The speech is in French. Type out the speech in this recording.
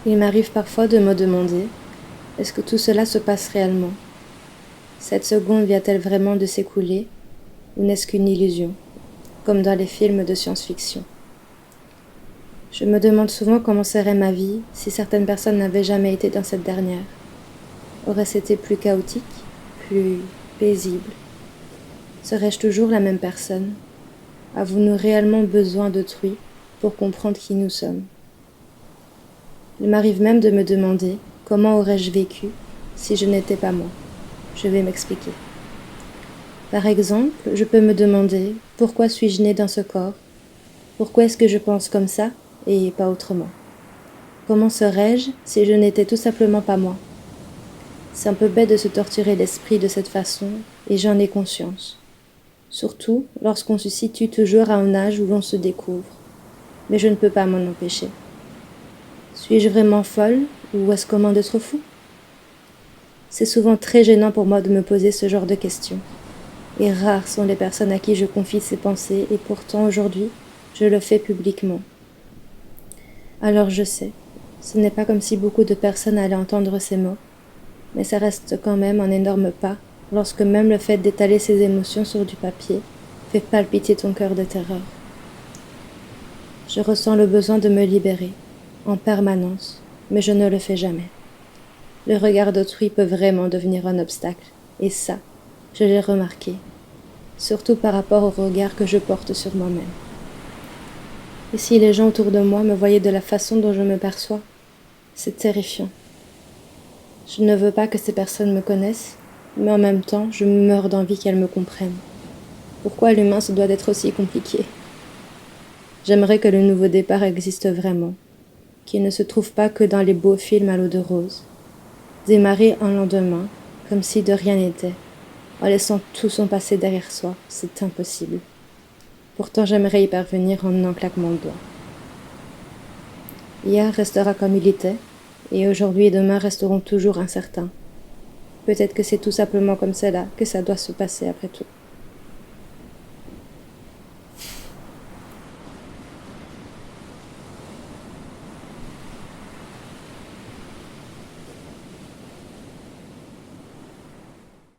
Il m'arrive parfois de me demander, est-ce que tout cela se passe réellement? Cette seconde vient-elle vraiment de s'écouler, ou n'est-ce qu'une illusion, comme dans les films de science-fiction? Je me demande souvent comment serait ma vie si certaines personnes n'avaient jamais été dans cette dernière. Aurait-ce été plus chaotique, plus paisible? Serais-je toujours la même personne? Avons-nous réellement besoin d'autrui pour comprendre qui nous sommes? Il m'arrive même de me demander comment aurais-je vécu si je n'étais pas moi. Je vais m'expliquer. Par exemple, je peux me demander pourquoi suis-je née dans ce corps? Pourquoi est-ce que je pense comme ça et pas autrement? Comment serais-je si je n'étais tout simplement pas moi? C'est un peu bête de se torturer l'esprit de cette façon et j'en ai conscience. Surtout lorsqu'on se situe toujours à un âge où l'on se découvre. Mais je ne peux pas m'en empêcher. Suis-je vraiment folle ou est-ce comment d'être fou? C'est souvent très gênant pour moi de me poser ce genre de questions. Et rares sont les personnes à qui je confie ces pensées et pourtant aujourd'hui, je le fais publiquement. Alors je sais, ce n'est pas comme si beaucoup de personnes allaient entendre ces mots, mais ça reste quand même un énorme pas lorsque même le fait d'étaler ses émotions sur du papier fait palpiter ton cœur de terreur. Je ressens le besoin de me libérer, en permanence, mais je ne le fais jamais. Le regard d'autrui peut vraiment devenir un obstacle, et ça, je l'ai remarqué, surtout par rapport au regard que je porte sur moi-même. Et si les gens autour de moi me voyaient de la façon dont je me perçois, c'est terrifiant. Je ne veux pas que ces personnes me connaissent, mais en même temps, je meurs d'envie qu'elles me comprennent. Pourquoi l'humain se doit d'être aussi compliqué? J'aimerais que le nouveau départ existe vraiment, qu'il ne se trouve pas que dans les beaux films à l'eau de rose. Démarrer un lendemain, comme si de rien n'était, en laissant tout son passé derrière soi, c'est impossible. Pourtant j'aimerais y parvenir en un claquement de doigts. Hier restera comme il était, et aujourd'hui et demain resteront toujours incertains. Peut-être que c'est tout simplement comme cela que ça doit se passer après tout.